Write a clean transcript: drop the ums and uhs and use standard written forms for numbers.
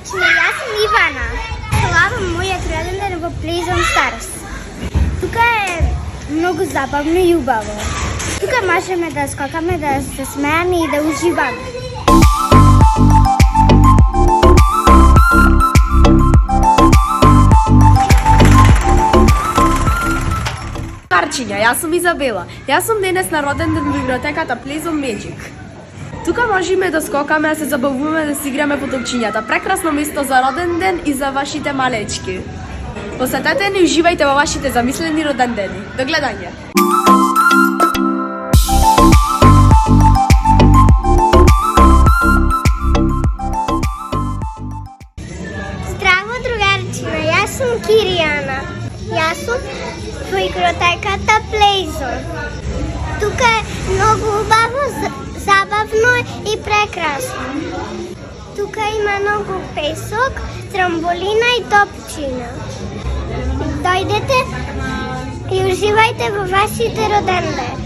Аз съм Ивана. Славам моят роден ден в Plezone Stars. Тук е много забавно и убаво. Тук можем да скакаме, да се смеем и да уживаме. Marčinja, ja sam Izabela. Ja sam danes na roden den v bibliotеката Plezone Magic. Тука можеме да скокаме, да се забавуваме, да си играме по топчињата. Прекрасно место за роден ден и за вашите малечки. Посетете ни и уживајте во вашите замислени роден дени. До гледање! Здраво, другарчина, јас сум Киријана. Јас сум во игротеката Plezone. Тука е многу убаво, забавно и прекрасно. Тука има многу песок, трамболина и топчина. Дојдете и уживајте во вашите роден ден.